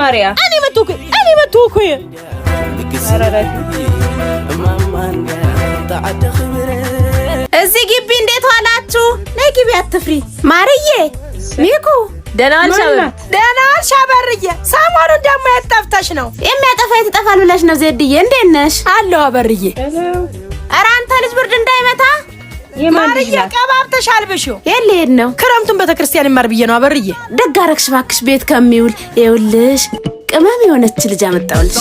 ማርያ እኔ መጥቶ እዚህ ግቢ እንዴት ዋላችሁ? ነይ ግቢ አትፍሪ። ማርዬ ሚኩ ደህና ዋልሽ አበርዬ። ሰሞኑን ደግሞ ያጠፍተሽ ነው። የሚያጠፋ ይተጠፋል ብለሽ ነው ዜድዬ። እንዴት ነሽ? አለሁ አበርዬ። ኧረ አንተ ልጅ ብርድ እንዳይመታ ማርዬ ቀባብተሽ አልብሽው። የልሄድ ነው ክረምቱን ቤተክርስቲያን ይማር ብዬ ነው አበርዬ። ደግ አደረግሽ እባክሽ ቤት ከሚውል ይኸውልሽ ቅመም የሆነች ልጅ አመጣሁልሽ።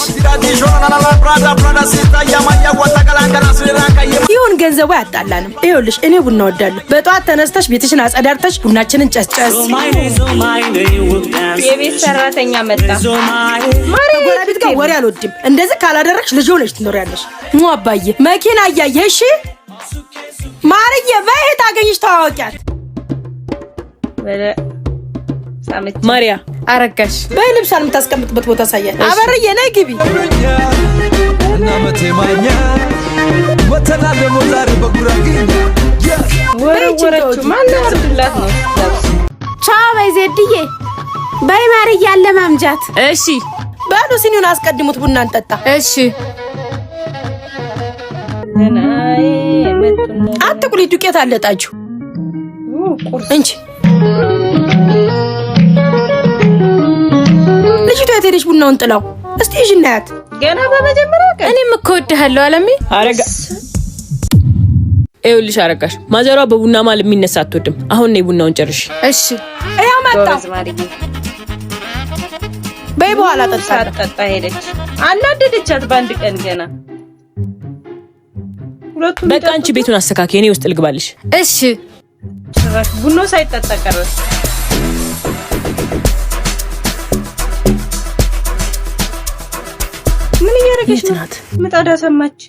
ይሁን ገንዘቡ ያጣላንም። ይኸውልሽ እኔ ቡና ወዳለሁ። በጠዋት ተነስተሽ ቤትሽን አጸዳርተሽ ቡናችንን ጨስጨስ። የቤት ሰራተኛ መጣ። ከጎረቤት ጋር ወሬ አልወድም። እንደዚህ ካላደረግሽ ልጅ ሆነሽ ትኖሪያለሽ። አባዬ መኪና እያየሽ ማርዬ በእህት አገኝሽ ተዋወቂያት። ማርያ አረጋሽ በልብሷን የምታስቀምጥበት ቦታ ሳያት አበርዬ ነይ ግቢ እና መቴማኛ ወተና ደሞ ዛሬ በጉራጌኛ ወረወረቹ ማን ወርድላት ነው። ቻው በይ ዜድዬ። በይ ማርዬ አለ ማምጃት። እሺ በሉ ሲኒውን አስቀድሙት ቡና እንጠጣ። እሺ አትቁሊ ዱቄት አለጣችሁ እንጂ ልጅቷ የቴሪሽ ቡናውን ጥላው እስቲ እሺ እናያት። ገና በመጀመሪያ ቀን እኔም እኮ ወድሃለሁ አለሚ አረጋ ይኸውልሽ አረጋሽ ማዘሯ በቡና ማል የሚነሳ አትወድም። አሁን ነው ቡናውን ጨርሽ። እሺ ያው መጣ በይ በኋላ ጠጣ ሄደች። አናደደቻት በአንድ ቀን ገና ሁለቱም በቃ አንቺ ቤቱን አስተካክዪ እኔ ውስጥ ልግባልሽ። እሺ ጭራሽ ቡናው ሳይጠጣ ቀረ። ምን እያደረገች ናት? ምጣዳ ሰማች።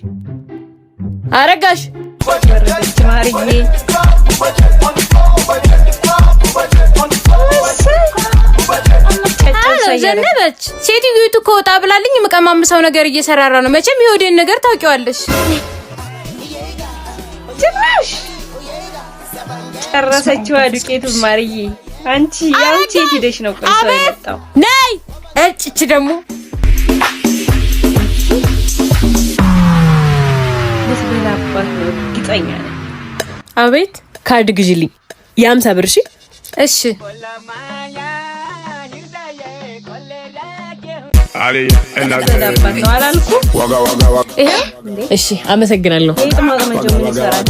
አረጋሽ ወረደች ማርዬ። ዘነበች ሴትዮቱ ከወጣ ብላልኝ መቀማምሰው ነገር እየሰራራ ነው። መቼም ይወደን ነገር ታውቂዋለሽ። ጭራሽ ጨረሰችው ዱቄቱ ማርዬ። አንቺ የት ሄደሽ ነው ቆይቶ የመጣው? ነይ እጭ ደግሞ ለስላባት ነው ግጠኛ ነው። አቤት ካርድ ግዢልኝ የ50 ብር። እሺ እሺ አሊ ለስላባት ነው አላልኩ? ይሄ እሺ አመሰግናለሁ። የጥማጥመጆ ምን ይሰራል?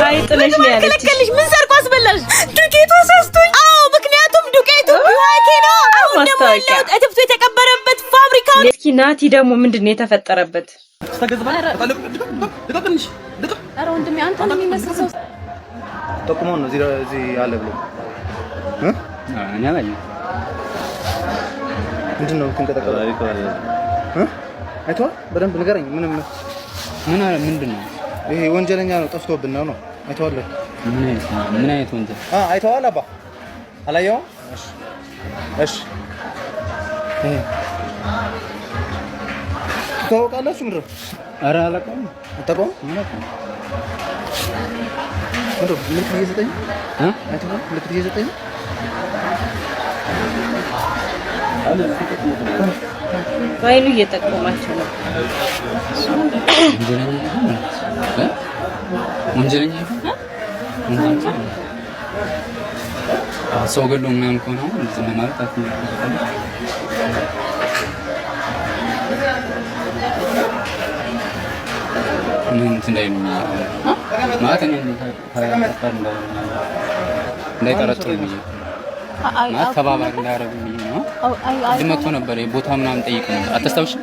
አይጥለሽ ነው ያለች። ምን ሰርቆ አስበላሽ? ዱቄቱ ሰስቶኝ። አዎ ምክንያቱም ዱቄቱ ቢዋኬ ነው። አሁን ደግሞ ያለው እትብቱ የተቀበረበት ፋብሪካ ነው። እስኪ ናቲ ደግሞ ምንድነው የተፈጠረበት? ኧረ ወንድሜ አንተ ነው የሚመስለው። ተቆመው ነው እዚህ ያለ ብሎ እኛ ላይ ምንድነው ተንቀጠቀጠ? አይተዋል? በደንብ ንገረኝ። ምንድነው ይሄ? ወንጀለኛ ነው ጠፍቶብን ነው። አይተዋል? ምን አይነት ወንጀል? አይተዋል? አባ አላየውም? እሺ ታውቃላችሁ? ምንድነው? ኧረ አላውቅም። አታውቀውም? ምንድነው? ምልክት እየሰጠኝ አይተዋል? ምልክት እየሰጠኝ ባይሉ እየጠቆማቸው ነው። ወንጀለኛ ሰው ገሎ ምናምን ከሆነ ዝም ማለት አትችልም። ምን እንደይም ማለት እኔ እንዳይጠረጥሩ ነው ማለት ተባባሪ እንዳያረጉ ነው። ድመቶ ነበር ቦታ ምናምን ጠይቅ ነበር። አታስታውሽም?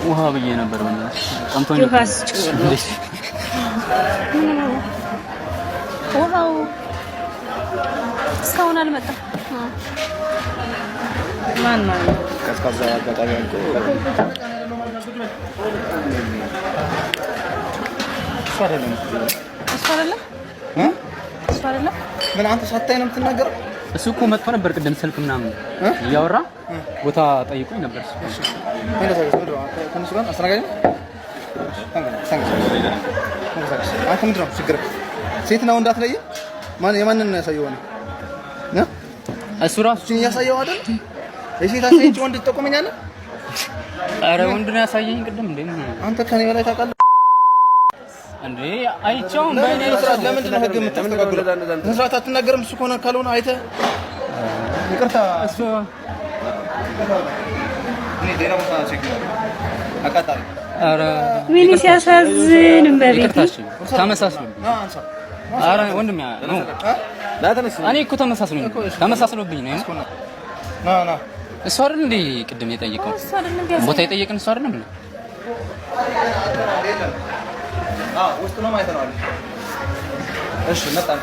ውሃ ብዬ ነበር ማለት ቀምቶኝ ውሃው እስካሁን አልመጣም። ማን ነው? ቀዝቃዛ አጋጣሚ አልኩ። እሱ አይደለም ምን አንተ ሳታይ ነው የምትናገረው? እሱ እኮ መጥቶ ነበር ቅድም ስልክ ምናምን እያወራ ቦታ ጠይቆኝ ነበር። እሱ ከነሱ ጋር አስተናጋጅ ነው። አንተ ምንድን ነው ችግር? ሴት ነው እንዳትለይ። የማንን ነው ያሳየው ነው? እሱ ራሱን እያሳየው አይደል? የሴት አሳየች ወንድ ትጠቆመኛለህ? ኧረ ወንድ ነው ያሳየኝ ቅድም። እንዴ አንተ ከኔ በላይ ታውቃለህ እንዴ? አይቼው በእኔ ለምንድን ነው ህግ የምታስተካክለው? መስራት አትናገርም? እሱ ከሆነ ካልሆነ አይተህ ይቅርታ። እሱ እኔ ሌላ ቦታ ችግር አቃጣሪ። ኧረ ምን ሲያሳዝን በቤት ተመሳስሎኝ። ኧረ ወንድም ነው እኔ እኮ ተመሳስሎብኝ ነው። ና እሱ አይደል እንዴ ቅድም የጠየቀው ቦታ የጠየቀን እሱ አይደለም እንዴ? ውስጥ ነው ማለት ነው። እሺ መጣን።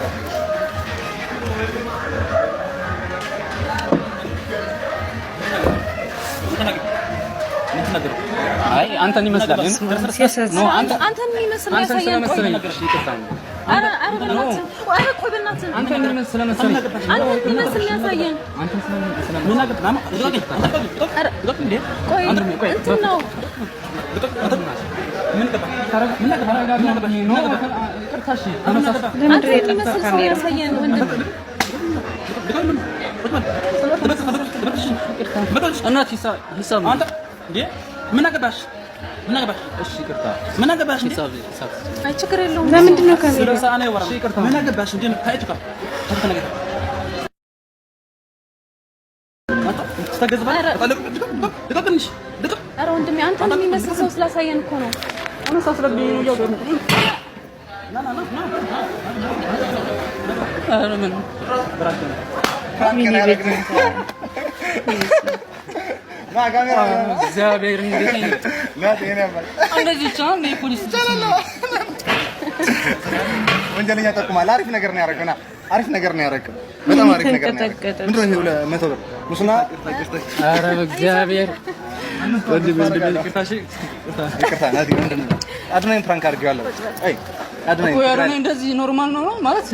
አይ አንተን ይመስላል ነው አንተን ይመስላል ያሳየን። አረ ቆይ በእናትህ አንተን ይመስላል መሰለኝ። አንተን ይመስላል ያሳየን። ምን አገጥናማ ቆይ እንትን ነው ምን አገባሽ? እሺ ይቅርታ። ምን አገባሽ? አይ ችግር የለውም። ለምንድን ነው ካሜራ? ምን አገባሽ? እንዴ ታይጭካ ተተነገረ ኧረ ወንድሜ አንተን የሚመስል ሰው ስላሳየን እኮ ነው። ወንጀለኛ ጠቁማል። አሪፍ ነገር ነው ያደረገው። አሪፍ ነገር ነው ያደረገው። በጣም አሪፍ ነገር ነው ያደረገው። ምንድን ነው 200 ብር ሙስና? ኧረ በእግዚአብሔር ይቅርታ ናቲ፣ ምንድን ነው አድናኝ ፕራንክ አድርጌዋለሁ። አይ አድናኝ እንደዚህ ኖርማል ነው ማለት